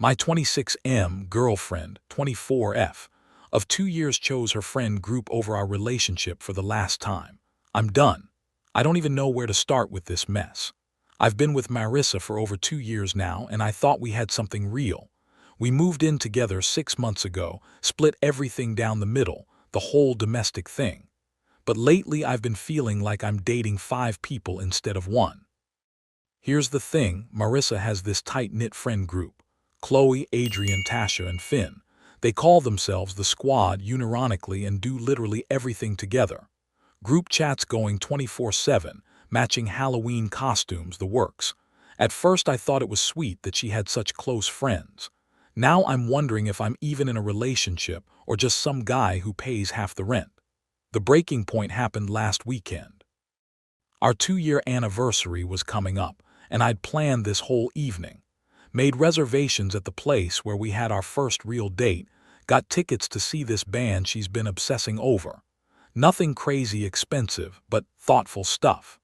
My 26M girlfriend, 24F, of 2 years chose her friend group over our relationship for the last time. I'm done. I don't even know where to start with this mess. I've been with Marissa for over 2 years now, and I thought we had something real. We moved in together 6 months ago, split everything down the middle, the whole domestic thing. But lately I've been feeling like I'm dating 5 people instead of 1. Here's the thing, Marissa has this tight-knit friend group. Qley, Adrian, Tasha, and Finn. They call themselves the Squad unironically and do literally everything together. Group chats going 24/7, matching Halloween costumes, the works. At first I thought it was sweet that she had such close friends. Now I'm wondering if I'm even in a relationship or just some guy who pays half the rent. The breaking point happened last weekend. Our 2-year anniversary was coming up, and I'd planned this whole evening. Made reservations at the place where we had our first real date, got tickets to see this band she's been obsessing over. Nothing crazy expensive, but thoughtful stuff.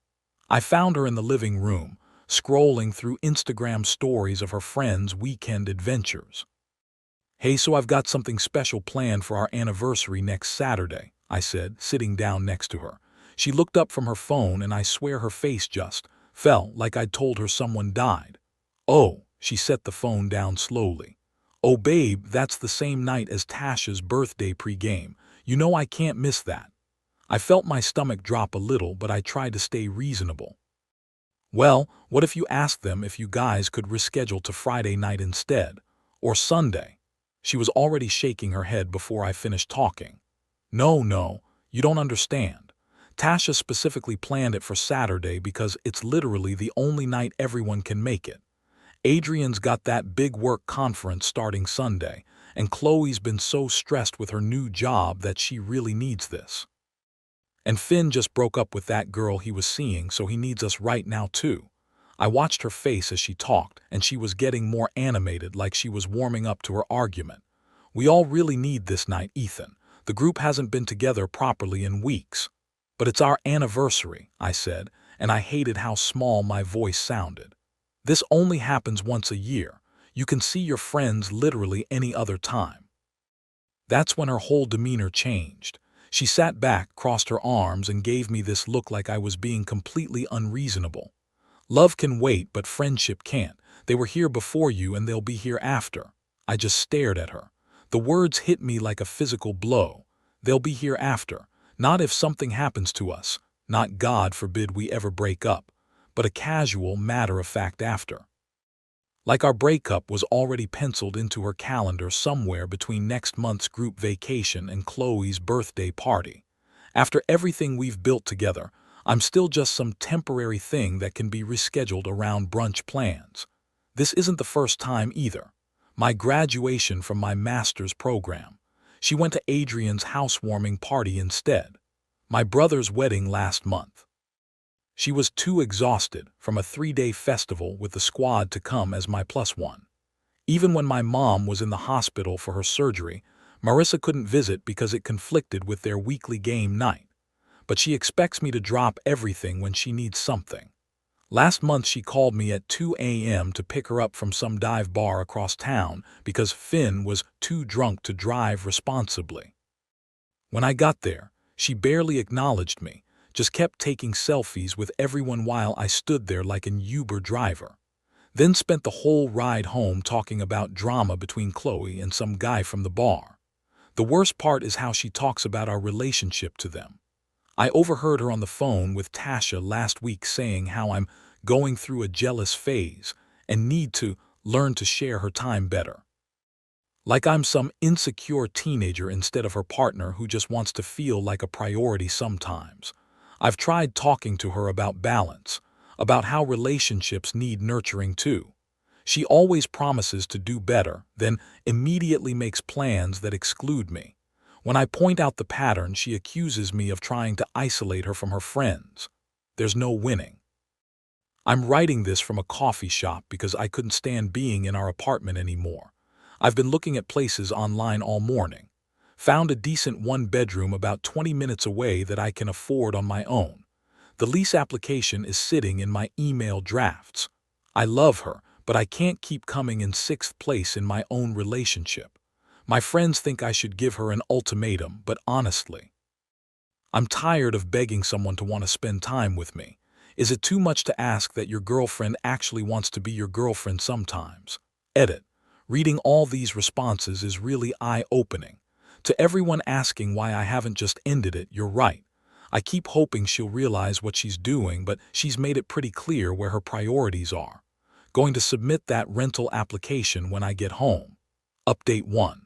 I found her in the living room, scrolling through Instagram stories of her friends' weekend adventures. "Hey, so I've got something special planned for our anniversary next Saturday," I said, sitting down next to her. She looked up from her phone and I swear her face just fell like I'd told her someone died. "Oh," she set the phone down slowly. "Oh babe, that's the same night as Tasha's birthday pregame. You know I can't miss that." I felt my stomach drop a little, but I tried to stay reasonable. "Well, what if you asked them if you guys could reschedule to Friday night instead? Or Sunday?" She was already shaking her head before I finished talking. No, you don't understand. Tasha specifically planned it for Saturday because it's literally the only night everyone can make it. Adrian's got that big work conference starting Sunday, and Qley's been so stressed with her new job that she really needs this. And Finn just broke up with that girl he was seeing, so he needs us right now too. I watched her face as she talked, and she was getting more animated, like she was warming up to her argument. "We all really need this night, Ethan. The group hasn't been together properly in weeks." "But it's our anniversary," I said, and I hated how small my voice sounded. "This only happens once a year. You can see your friends literally any other time." That's when her whole demeanor changed. She sat back, crossed her arms, and gave me this look like I was being completely unreasonable. "Love can wait, but friendship can't. They were here before you and they'll be here after." I just stared at her. The words hit me like a physical blow. They'll be here after. Not if something happens to us. Not God forbid we ever break up. But a casual, matter-of-fact after. Like our breakup was already penciled into her calendar somewhere between next month's group vacation and Qley's birthday party. After everything we've built together, I'm still just some temporary thing that can be rescheduled around brunch plans. This isn't the first time either. My graduation from my master's program. She went to Adrian's housewarming party instead. My brother's wedding last month. She was too exhausted from a 3-day festival with the Squad to come as my +1. Even when my mom was in the hospital for her surgery, Marissa couldn't visit because it conflicted with their weekly game night. But she expects me to drop everything when she needs something. Last month she called me at 2 a.m. to pick her up from some dive bar across town because Finn was too drunk to drive responsibly. When I got there, she barely acknowledged me, just kept taking selfies with everyone while I stood there like an Uber driver. Then spent the whole ride home talking about drama between Qley and some guy from the bar. The worst part is how she talks about our relationship to them. I overheard her on the phone with Tasha last week saying how I'm going through a jealous phase and need to learn to share her time better. Like I'm some insecure teenager instead of her partner who just wants to feel like a priority sometimes. I've tried talking to her about balance, about how relationships need nurturing too. She always promises to do better, then immediately makes plans that exclude me. When I point out the pattern, she accuses me of trying to isolate her from her friends. There's no winning. I'm writing this from a coffee shop because I couldn't stand being in our apartment anymore. I've been looking at places online all morning. Found a decent 1-bedroom about 20 minutes away that I can afford on my own. The lease application is sitting in my email drafts. I love her, but I can't keep coming in 6th place in my own relationship. My friends think I should give her an ultimatum, but honestly, I'm tired of begging someone to want to spend time with me. Is it too much to ask that your girlfriend actually wants to be your girlfriend sometimes? Edit. Reading all these responses is really eye-opening. To everyone asking why I haven't just ended it, you're right. I keep hoping she'll realize what she's doing, but she's made it pretty clear where her priorities are. Going to submit that rental application when I get home. Update 1.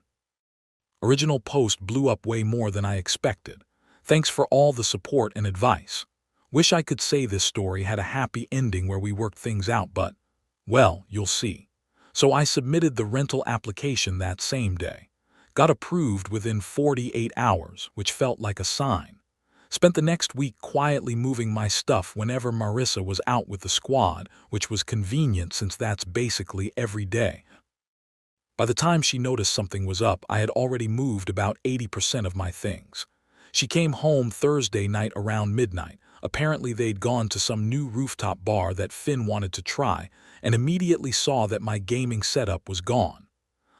Original post blew up way more than I expected. Thanks for all the support and advice. Wish I could say this story had a happy ending where we worked things out, but, well, you'll see. So I submitted the rental application that same day. Got approved within 48 hours, which felt like a sign. Spent the next week quietly moving my stuff whenever Marissa was out with the squad, which was convenient since that's basically every day. By the time she noticed something was up, I had already moved about 80% of my things. She came home Thursday night around midnight. Apparently they'd gone to some new rooftop bar that Finn wanted to try, and immediately saw that my gaming setup was gone.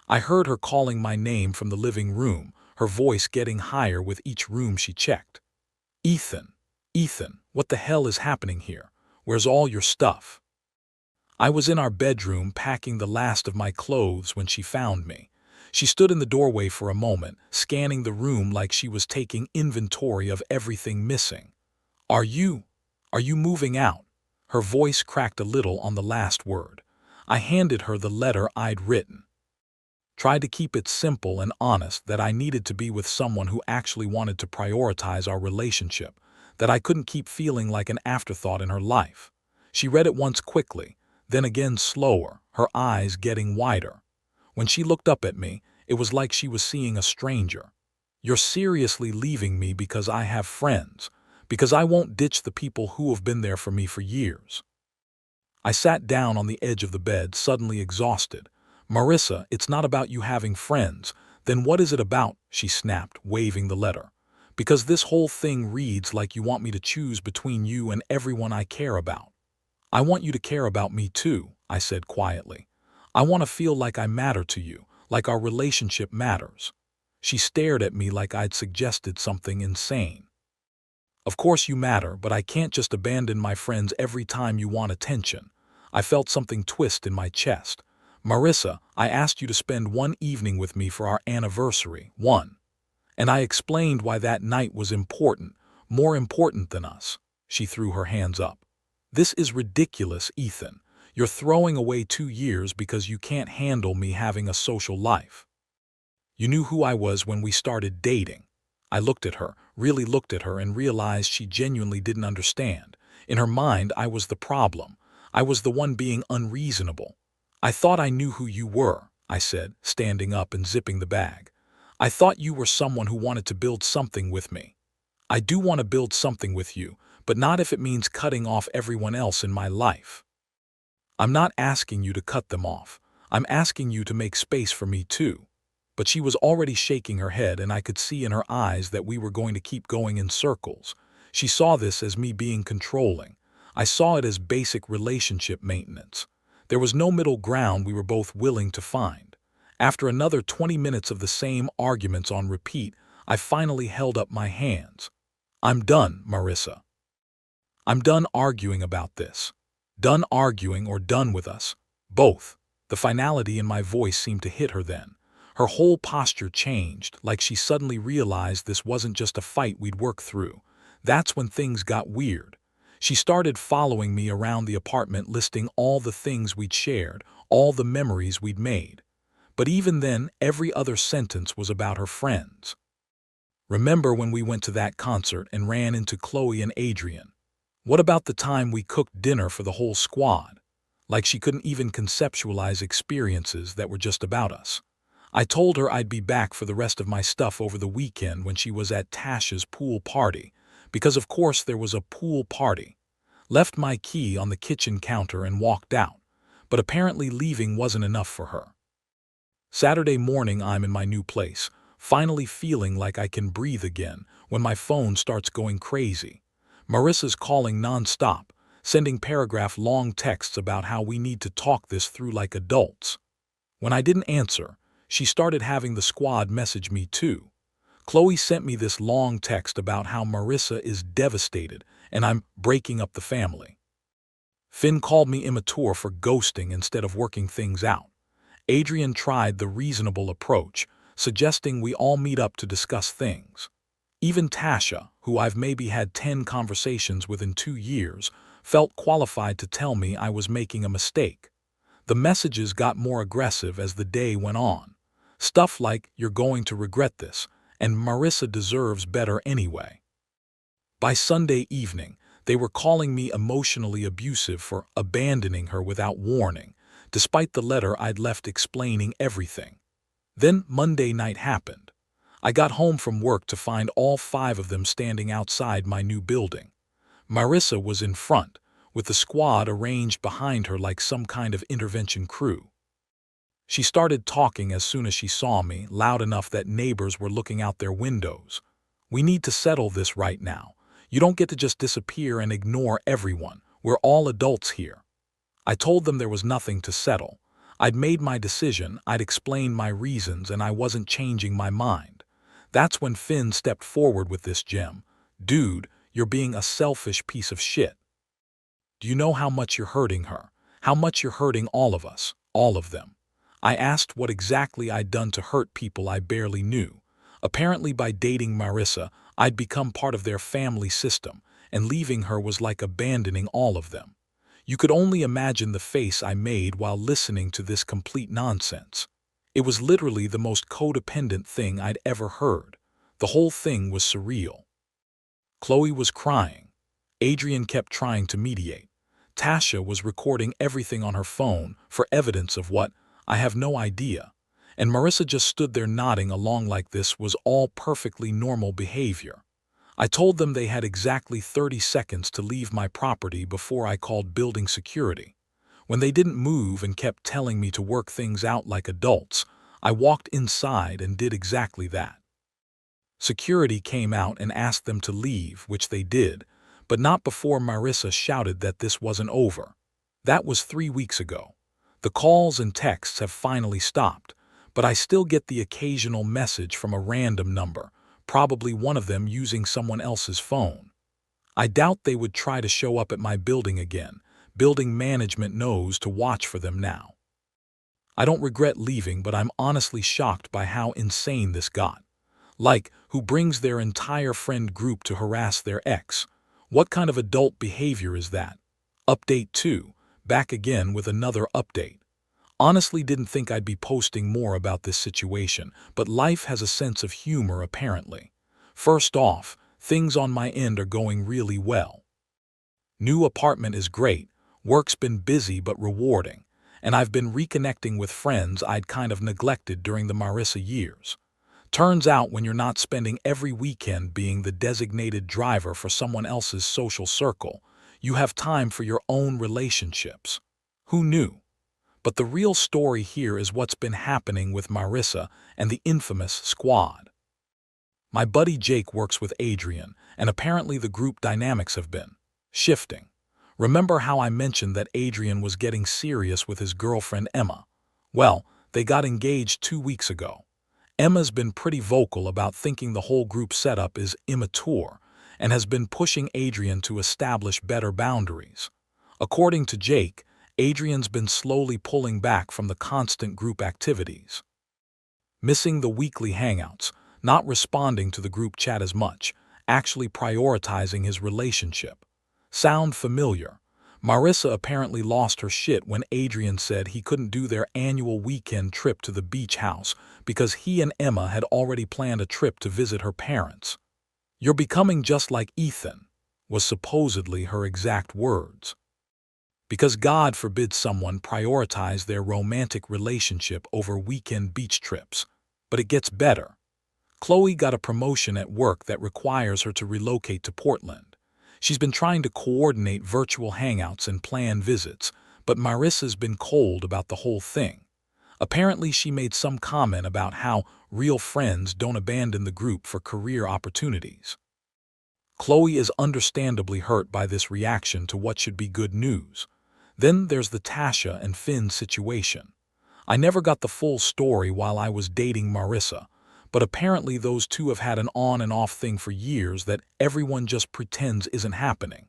I heard her calling my name from the living room, her voice getting higher with each room she checked. Ethan, Ethan, what the hell is happening here? Where's all your stuff? I was in our bedroom packing the last of my clothes when she found me. She stood in the doorway for a moment, scanning the room like she was taking inventory of everything missing. Are you moving out? Her voice cracked a little on the last word. I handed her the letter I'd written. Tried to keep it simple and honest, that I needed to be with someone who actually wanted to prioritize our relationship, that I couldn't keep feeling like an afterthought in her life. She read it once quickly, then again slower, her eyes getting wider. When she looked up at me, it was like she was seeing a stranger. You're seriously leaving me because I have friends, because I won't ditch the people who have been there for me for years. I sat down on the edge of the bed, suddenly exhausted. Marissa, it's not about you having friends. Then what is it about? She snapped, waving the letter. Because this whole thing reads like you want me to choose between you and everyone I care about. I want you to care about me too, I said quietly. I want to feel like I matter to you, like our relationship matters. She stared at me like I'd suggested something insane. Of course you matter, but I can't just abandon my friends every time you want attention. I felt something twist in my chest. Marissa, I asked you to spend one evening with me for our anniversary, one. And I explained why that night was important, more important than us. She threw her hands up. This is ridiculous, Ethan. You're throwing away 2 years because you can't handle me having a social life. You knew who I was when we started dating. I looked at her, really looked at her, and realized she genuinely didn't understand. In her mind, I was the problem. I was the one being unreasonable. I thought I knew who you were, I said, standing up and zipping the bag. I thought you were someone who wanted to build something with me. I do want to build something with you, but not if it means cutting off everyone else in my life. I'm not asking you to cut them off. I'm asking you to make space for me too. But she was already shaking her head, and I could see in her eyes that we were going to keep going in circles. She saw this as me being controlling. I saw it as basic relationship maintenance. There was no middle ground we were both willing to find. After another 20 minutes of the same arguments on repeat, I finally held up my hands. I'm done, Marissa. I'm done arguing about this. Done arguing or done with us. Both. The finality in my voice seemed to hit her then. Her whole posture changed, like she suddenly realized this wasn't just a fight we'd work through. That's when things got weird. She started following me around the apartment, listing all the things we'd shared, all the memories we'd made. But even then, every other sentence was about her friends. Remember when we went to that concert and ran into Qley and Adrian? What about the time we cooked dinner for the whole squad? Like she couldn't even conceptualize experiences that were just about us. I told her I'd be back for the rest of my stuff over the weekend when she was at Tasha's pool party, because of course there was a pool party. Left my key on the kitchen counter and walked out, but apparently leaving wasn't enough for her. Saturday morning, I'm in my new place, finally feeling like I can breathe again, when my phone starts going crazy. Marissa's calling non-stop, sending paragraph-long texts about how we need to talk this through like adults. When I didn't answer, she started having the squad message me too. Qley sent me this long text about how Marissa is devastated and I'm breaking up the family. Finn called me immature for ghosting instead of working things out. Adrian tried the reasonable approach, suggesting we all meet up to discuss things. Even Tasha, who I've maybe had 10 conversations with in 2 years, felt qualified to tell me I was making a mistake. The messages got more aggressive as the day went on. Stuff like, "You're going to regret this," and "Marissa deserves better anyway." By Sunday evening, they were calling me emotionally abusive for abandoning her without warning, despite the letter I'd left explaining everything. Then Monday night happened. I got home from work to find all 5 of them standing outside my new building. Marissa was in front, with the squad arranged behind her like some kind of intervention crew. She started talking as soon as she saw me, loud enough that neighbors were looking out their windows. "We need to settle this right now. You don't get to just disappear and ignore everyone. We're all adults here." I told them there was nothing to settle. I'd made my decision, I'd explained my reasons, and I wasn't changing my mind. That's when Finn stepped forward with this gem. "Dude, you're being a selfish piece of shit. Do you know how much you're hurting her? How much you're hurting all of us, all of them?" I asked what exactly I'd done to hurt people I barely knew. Apparently by dating Marissa, I'd become part of their family system, and leaving her was like abandoning all of them. You could only imagine the face I made while listening to this complete nonsense. It was literally the most codependent thing I'd ever heard. The whole thing was surreal. Qley was crying. Adrian kept trying to mediate. Tasha was recording everything on her phone for evidence of what, I have no idea. And Marissa just stood there nodding along like this was all perfectly normal behavior. I told them they had exactly 30 seconds to leave my property before I called building security. When they didn't move and kept telling me to work things out like adults, I walked inside and did exactly that. Security came out and asked them to leave, which they did, but not before Marissa shouted that this wasn't over. That was 3 weeks ago. The calls and texts have finally stopped, but I still get the occasional message from a random number, probably one of them using someone else's phone. I doubt they would try to show up at my building again. Building management knows to watch for them now. I don't regret leaving, but I'm honestly shocked by how insane this got. Like, who brings their entire friend group to harass their ex? What kind of adult behavior is that? Update 2, back again with another update. Honestly didn't think I'd be posting more about this situation, but life has a sense of humor apparently. First off, things on my end are going really well. New apartment is great, work's been busy but rewarding, and I've been reconnecting with friends I'd kind of neglected during the Marissa years. Turns out when you're not spending every weekend being the designated driver for someone else's social circle, you have time for your own relationships. Who knew? But the real story here is what's been happening with Marissa and the infamous squad. My buddy Jake works with Adrian, and apparently the group dynamics have been shifting. Remember how I mentioned that Adrian was getting serious with his girlfriend Emma? Well, they got engaged 2 weeks ago. Emma's been pretty vocal about thinking the whole group setup is immature and has been pushing Adrian to establish better boundaries. According to Jake, Adrian's been slowly pulling back from the constant group activities. Missing the weekly hangouts, not responding to the group chat as much, actually prioritizing his relationship. Sound familiar? Marissa apparently lost her shit when Adrian said he couldn't do their annual weekend trip to the beach house because he and Emma had already planned a trip to visit her parents. "You're becoming just like Ethan," was supposedly her exact words. Because God forbid someone prioritize their romantic relationship over weekend beach trips. But it gets better. Qley got a promotion at work that requires her to relocate to Portland. She's been trying to coordinate virtual hangouts and plan visits, but Marissa's been cold about the whole thing. Apparently she made some comment about how real friends don't abandon the group for career opportunities. Qley is understandably hurt by this reaction to what should be good news. Then there's the Tasha and Finn situation. I never got the full story while I was dating Marissa, but apparently those two have had an on and off thing for years that everyone just pretends isn't happening.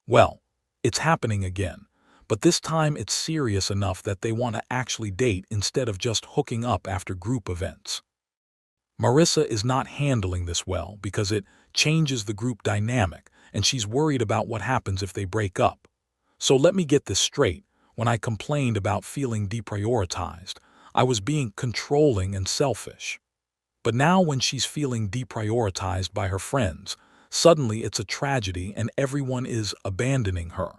Well, it's happening again, but this time it's serious enough that they want to actually date instead of just hooking up after group events. Marissa is not handling this well because it changes the group dynamic, and she's worried about what happens if they break up. So let me get this straight. When I complained about feeling deprioritized, I was being controlling and selfish. But now when she's feeling deprioritized by her friends, suddenly it's a tragedy and everyone is abandoning her.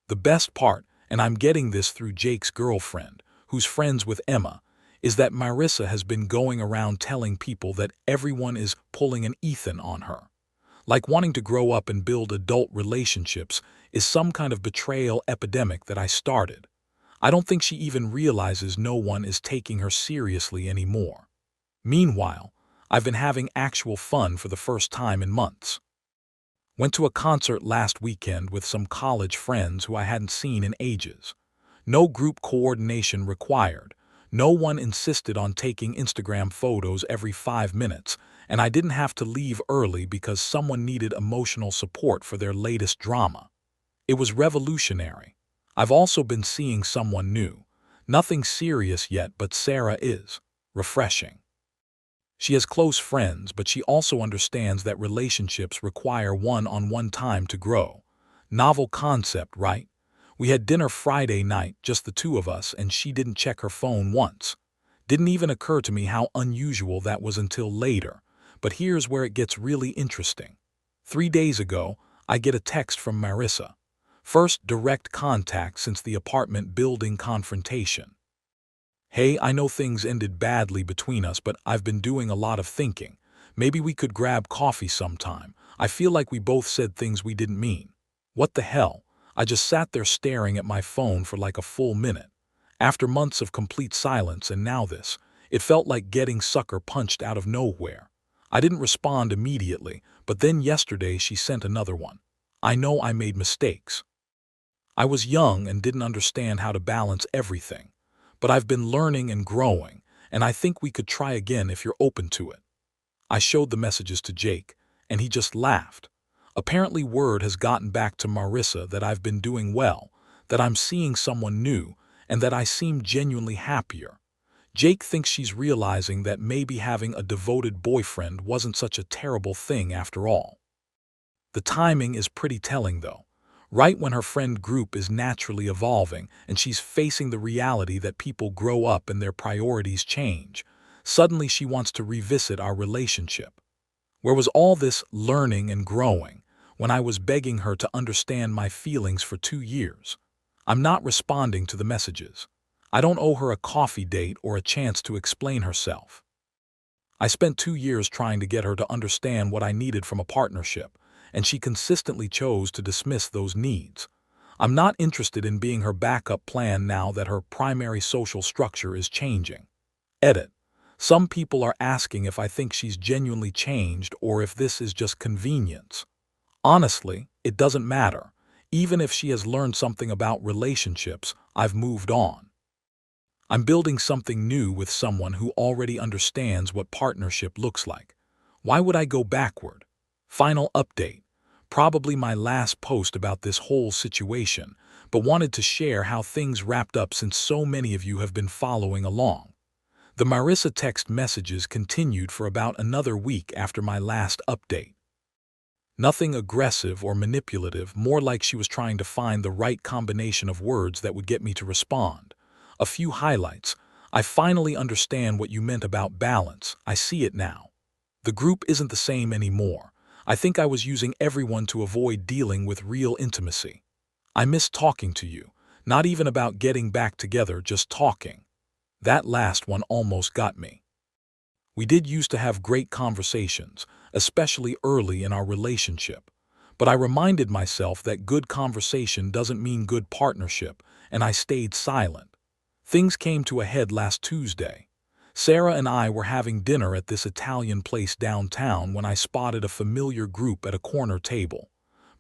The best part, and I'm getting this through Jake's girlfriend, who's friends with Emma, is that Marissa has been going around telling people that everyone is pulling an Ethan on her. Like wanting to grow up and build adult relationships is some kind of betrayal epidemic that I started. I don't think she even realizes no one is taking her seriously anymore. Meanwhile, I've been having actual fun for the first time in months. Went to a concert last weekend with some college friends who I hadn't seen in ages. No group coordination required. No one insisted on taking Instagram photos every 5 minutes, and I didn't have to leave early because someone needed emotional support for their latest drama. It was revolutionary. I've also been seeing someone new. Nothing serious yet, but Sarah is. Refreshing. She has close friends, but she also understands that relationships require one-on-one time to grow. Novel concept, right? We had dinner Friday night, just the two of us, and she didn't check her phone once. Didn't even occur to me how unusual that was until later. But here's where it gets really interesting. 3 days ago, I get a text from Marissa. First direct contact since the apartment building confrontation. Hey, I know things ended badly between us, but I've been doing a lot of thinking. Maybe we could grab coffee sometime. I feel like we both said things we didn't mean. What the hell? I just sat there staring at my phone for like a full minute. After months of complete silence and now this, it felt like getting sucker punched out of nowhere. I didn't respond immediately, but then yesterday she sent another one. I know I made mistakes. I was young and didn't understand how to balance everything. But I've been learning and growing, and I think we could try again if you're open to it. I showed the messages to Jake, and he just laughed. Apparently word has gotten back to Marissa that I've been doing well, that I'm seeing someone new, and that I seem genuinely happier. Jake thinks she's realizing that maybe having a devoted boyfriend wasn't such a terrible thing after all. The timing is pretty telling though. Right when her friend group is naturally evolving and she's facing the reality that people grow up and their priorities change, suddenly she wants to revisit our relationship. Where was all this learning and growing when I was begging her to understand my feelings for 2 years? I'm not responding to the messages. I don't owe her a coffee date or a chance to explain herself. I spent 2 years trying to get her to understand what I needed from a partnership, and she consistently chose to dismiss those needs. I'm not interested in being her backup plan now that her primary social structure is changing. Edit. Some people are asking if I think she's genuinely changed or if this is just convenience. Honestly, it doesn't matter. Even if she has learned something about relationships, I've moved on. I'm building something new with someone who already understands what partnership looks like. Why would I go backward? Final update. Probably my last post about this whole situation, but wanted to share how things wrapped up since so many of you have been following along. The Marissa text messages continued for about another week after my last update. Nothing aggressive or manipulative, more like she was trying to find the right combination of words that would get me to respond. A few highlights. I finally understand what you meant about balance. I see it now. The group isn't the same anymore. I think I was using everyone to avoid dealing with real intimacy. I miss talking to you, not even about getting back together, just talking. That last one almost got me. We did used to have great conversations, especially early in our relationship. But I reminded myself that good conversation doesn't mean good partnership, and I stayed silent. Things came to a head last Tuesday. Sarah and I were having dinner at this Italian place downtown when I spotted a familiar group at a corner table.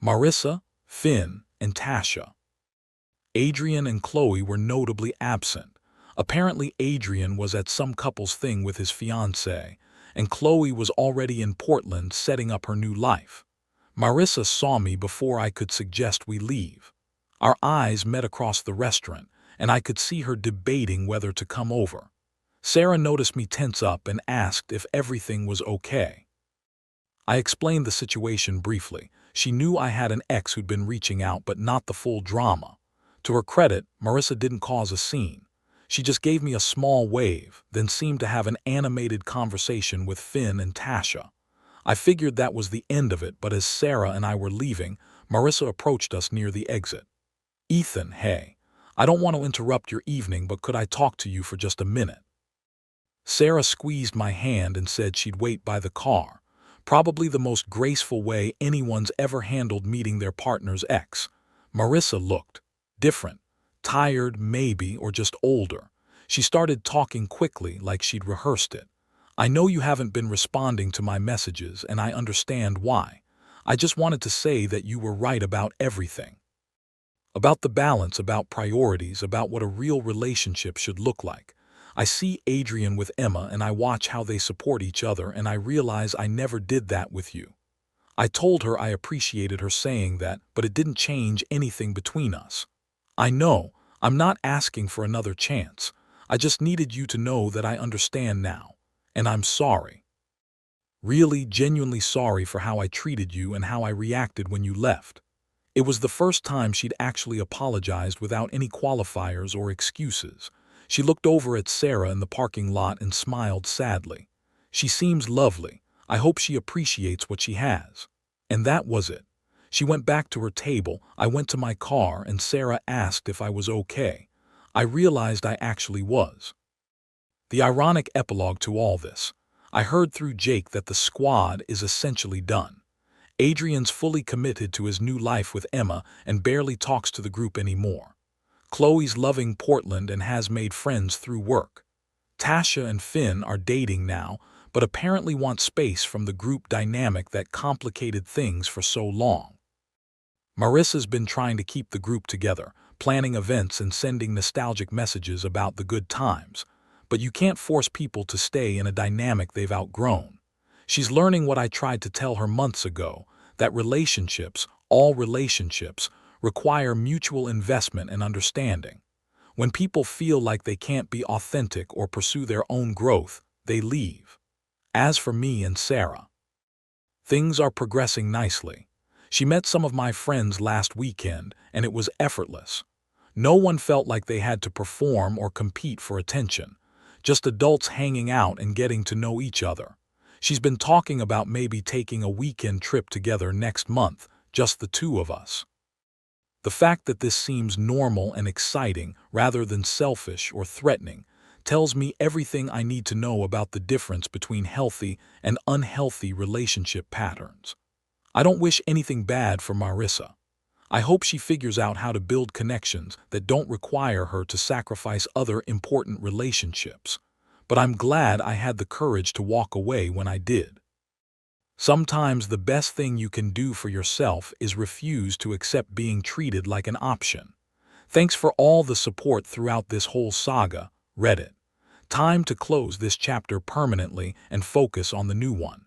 Marissa, Finn, and Tasha. Adrian and Qley were notably absent. Apparently Adrian was at some couple's thing with his fiancée, and Qley was already in Portland setting up her new life. Marissa saw me before I could suggest we leave. Our eyes met across the restaurant, and I could see her debating whether to come over. Sarah noticed me tense up and asked if everything was okay. I explained the situation briefly. She knew I had an ex who'd been reaching out, but not the full drama. To her credit, Marissa didn't cause a scene. She just gave me a small wave, then seemed to have an animated conversation with Finn and Tasha. I figured that was the end of it, but as Sarah and I were leaving, Marissa approached us near the exit. "Ethan, hey, I don't want to interrupt your evening, but could I talk to you for just a minute?" Sarah squeezed my hand and said she'd wait by the car, probably the most graceful way anyone's ever handled meeting their partner's ex. Marissa looked different, tired maybe, or just older. She started talking quickly like she'd rehearsed it. "I know you haven't been responding to my messages, and I understand why. I just wanted to say that you were right about everything. About the balance, about priorities, about what a real relationship should look like. I see Adrian with Emma and I watch how they support each other, and I realize I never did that with you." I told her I appreciated her saying that, but it didn't change anything between us. "I know, I'm not asking for another chance. I just needed you to know that I understand now. And I'm sorry. Really, genuinely sorry for how I treated you and how I reacted when you left." It was the first time she'd actually apologized without any qualifiers or excuses. She looked over at Sarah in the parking lot and smiled sadly. "She seems lovely. I hope she appreciates what she has." And that was it. She went back to her table, I went to my car, and Sarah asked if I was okay. I realized I actually was. The ironic epilogue to all this. I heard through Jake that the squad is essentially done. Adrian's fully committed to his new life with Emma and barely talks to the group anymore. Qley's loving Portland and has made friends through work. Tasha and Finn are dating now, but apparently want space from the group dynamic that complicated things for so long. Marissa's been trying to keep the group together, planning events and sending nostalgic messages about the good times. But you can't force people to stay in a dynamic they've outgrown. She's learning what I tried to tell her months ago, that relationships, all relationships, require mutual investment and understanding. When people feel like they can't be authentic or pursue their own growth, they leave. As for me and Sarah, things are progressing nicely. She met some of my friends last weekend, and it was effortless. No one felt like they had to perform or compete for attention, just adults hanging out and getting to know each other. She's been talking about maybe taking a weekend trip together next month, just the two of us. The fact that this seems normal and exciting rather than selfish or threatening tells me everything I need to know about the difference between healthy and unhealthy relationship patterns. I don't wish anything bad for Marissa. I hope she figures out how to build connections that don't require her to sacrifice other important relationships. But I'm glad I had the courage to walk away when I did. Sometimes the best thing you can do for yourself is refuse to accept being treated like an option. Thanks for all the support throughout this whole saga, Reddit. Time to close this chapter permanently and focus on the new one.